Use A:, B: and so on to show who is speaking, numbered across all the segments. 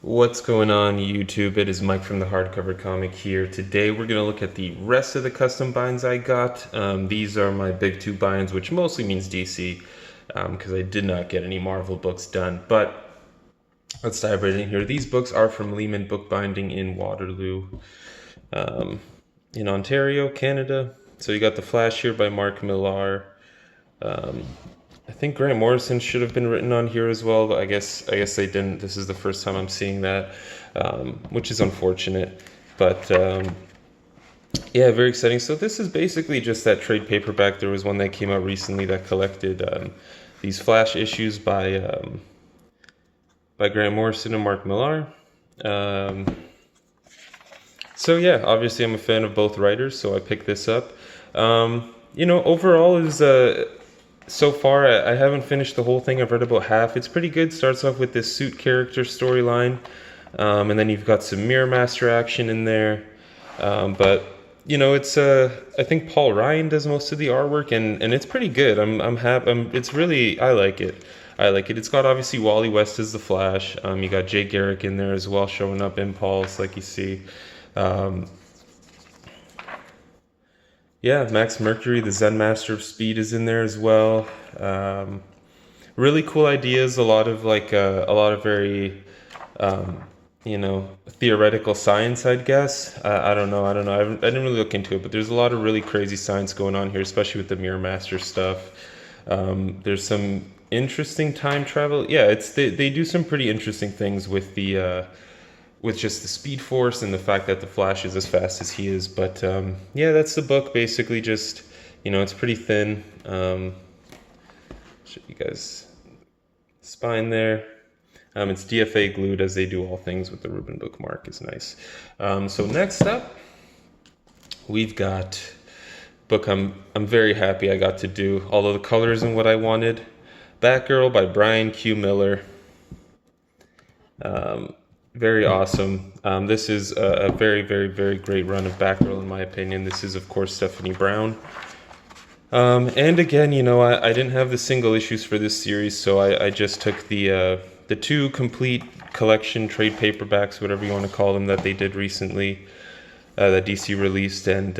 A: What's going on YouTube? It is Mike from the Hardcover Comic here. Today we're going to look at the rest of the custom binds I got. These are my big two binds, which mostly means DC, because I did not get any Marvel books done. But let's dive right in here. These books are from Lehman Bookbinding in Waterloo, in Ontario, Canada. So you got The Flash here by Mark Millar. I think Grant Morrison should have been written on here as well, but I guess they didn't. This is the first time I'm seeing that, which is unfortunate. But yeah, very exciting. So this is basically just that trade paperback. There was one that came out recently that collected these Flash issues by Grant Morrison and Mark Millar. So yeah, obviously I'm a fan of both writers, so I picked this up. Overall is so far, I haven't finished the whole thing. I've read about half. It's pretty good. Starts off with this suit character storyline, and then you've got some Mirror Master action in there. But it's I think Paul Ryan does most of the artwork, and it's pretty good. I'm happy. It's really, I like it. It's got obviously Wally West as the Flash. You got Jay Garrick in there as well, showing up Impulse, like you see. Yeah, Max Mercury, the Zen Master of Speed, is in there as well. Really cool ideas. A lot of very, theoretical science, I'd guess. I don't know. I didn't really look into it, but there's a lot of really crazy science going on here, especially with the Mirror Master stuff. There's some interesting time travel. Yeah, they do some pretty interesting things with the with just the Speed Force and the fact that the Flash is as fast as he is. But yeah, that's the book. Basically, just it's pretty thin. Show you guys spine there. It's DFA glued, as they do all things with the Rubin bookmark. Is nice. So next up, we've got book I'm very happy I got to do. Although the color isn't what I wanted. Batgirl by Brian Q. Miller. Very awesome. This is a very, very, very great run of Batgirl in my opinion. This is, of course, Stephanie Brown. And again, I didn't have the single issues for this series, so I just took the two complete collection trade paperbacks, whatever you want to call them, that they did recently, that DC released, and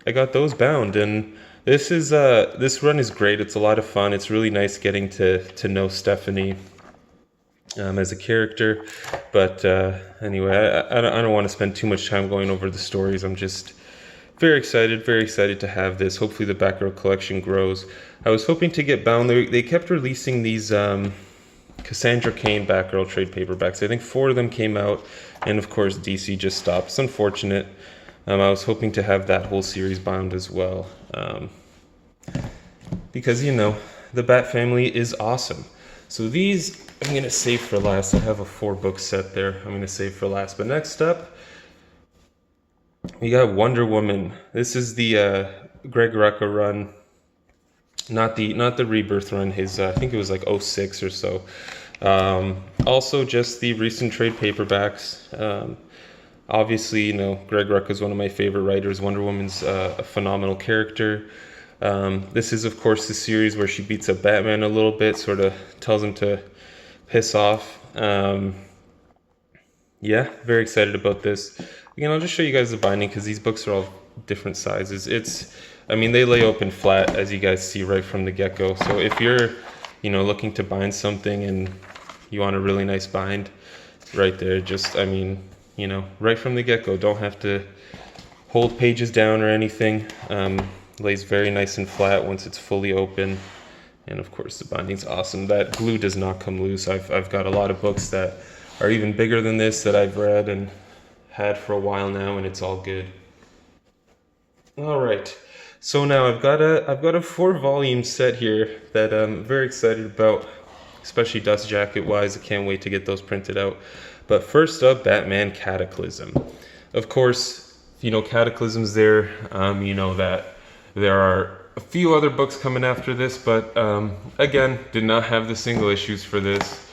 A: I got those bound. And this run is great. It's a lot of fun. It's really nice getting to know Stephanie as a character. But anyway, I don't want to spend too much time going over the stories. I'm just very excited to have this. Hopefully the Batgirl collection grows. I was hoping to get bound. They kept releasing these Cassandra Cain Batgirl trade paperbacks. I think 4 of them came out, and of course DC just stopped. It's unfortunate. I was hoping to have that whole series bound as well, because the Bat family is awesome. So these I'm going to save for last. I have a 4-book set there. I'm going to save for last. But next up, we got Wonder Woman. This is the Greg Rucka run, not the Rebirth run. His I think it was like 06 or so. Also, just the recent trade paperbacks. Obviously, Greg Rucka is one of my favorite writers. Wonder Woman's a phenomenal character. This is, of course, the series where she beats up Batman a little bit, sort of tells him to piss off. Yeah, very excited about this. Again, I'll just show you guys the binding because these books are all different sizes. They lay open flat, as you guys see right from the get-go. So if you're, looking to bind something and you want a really nice bind, right there, just, right from the get-go. Don't have to hold pages down or anything. Lays very nice and flat once it's fully open. And of course the binding's awesome. That glue does not come loose. I've got a lot of books that are even bigger than this that I've read and had for a while now, and it's all good. All right, so now I've got a 4-volume set here that I'm very excited about, especially dust jacket wise. I can't wait to get those printed out. But first up, Batman Cataclysm. Of course, Cataclysm's there. That there are a few other books coming after this, but again, did not have the single issues for this.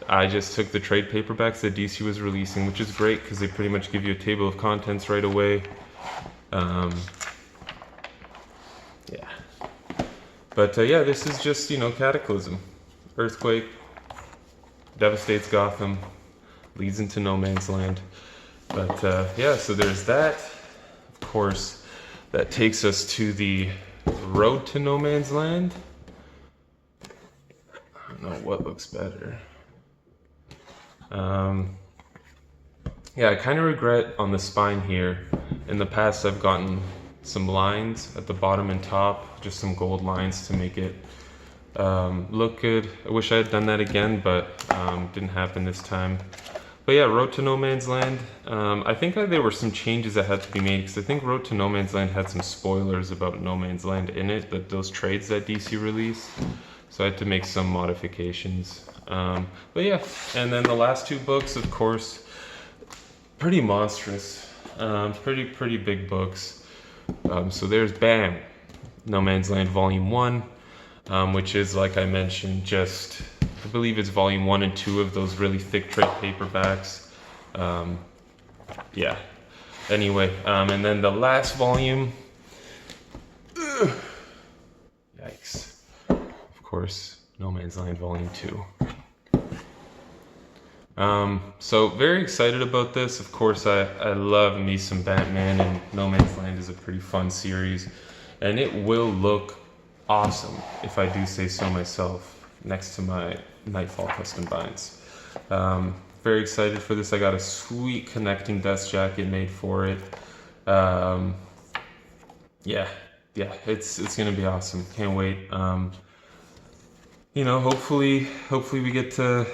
A: I just took the trade paperbacks that DC was releasing, which is great because they pretty much give you a table of contents right away. Yeah. But yeah, this is just, Cataclysm. Earthquake devastates Gotham. leads into no man's land. But yeah, so there's that. Of course, that takes us to the road to no man's land. I don't know what looks better. Yeah, I kind of regret on the spine here. In the past, I've gotten some lines at the bottom and top, just some gold lines to make it look good. I wish I had done that again, but didn't happen this time. But yeah, Road to No Man's Land. I think there were some changes that had to be made, because I think Road to No Man's Land had some spoilers about No Man's Land in it, those trades that DC released. So I had to make some modifications. But yeah, and then the last two books, of course, pretty monstrous, pretty big books. So there's BAM! No Man's Land Volume 1, which is, like I mentioned, just, I believe it's Volume 1 and 2 of those really thick trade paperbacks. Yeah, anyway, and then the last volume, yikes, of course, No Man's Land Volume 2. So very excited about this. Of course, I love me some Batman, and No Man's Land is a pretty fun series, and it will look awesome, if I do say so myself, next to my Nightfall custom binds. Very excited for this. I got a sweet connecting dust jacket made for it. Yeah, it's gonna be awesome. Can't wait. You know, hopefully we get to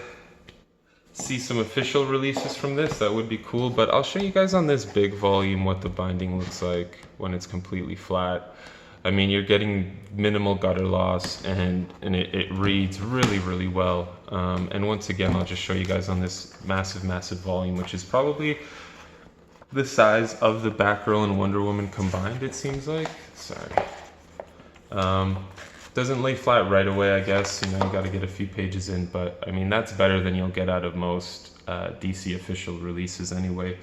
A: see some official releases from this. That would be cool, but I'll show you guys on this big volume what the binding looks like when it's completely flat. I mean, you're getting minimal gutter loss, and it reads really well. And once again, I'll just show you guys on this massive volume, which is probably the size of the Batgirl and Wonder Woman combined, it seems like. Sorry. Doesn't lay flat right away, I guess. You know, you got to get a few pages in, but I mean, that's better than you'll get out of most DC official releases anyway.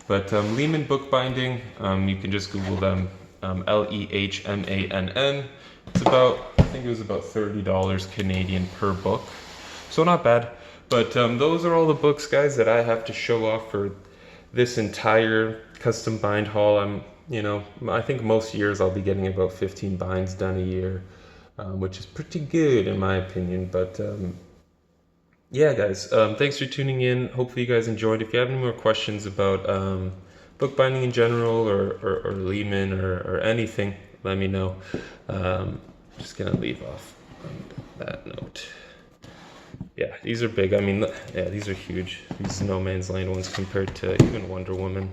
A: But Lehman bookbinding, you can just Google them, Lehmann. It's about, I think it was about $30 Canadian per book, so not bad. But those are all the books, guys, that I have to show off for this entire custom bind haul. You know, I think most years I'll be getting about 15 binds done a year. Which is pretty good in my opinion. But yeah, guys, thanks for tuning in. Hopefully you guys enjoyed. If you have any more questions about bookbinding in general, or Lehman, or anything, let me know. Just gonna leave off on that note. Yeah, these are big. I mean, yeah, these are huge. These No Man's Land ones compared to even Wonder Woman.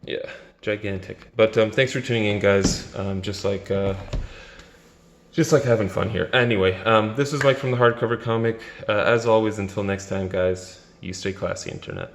A: Yeah, gigantic. But thanks for tuning in, guys. Just like having fun here. Anyway, this is Mike from the Hardcover Comic. As always, until next time, guys, you stay classy, internet.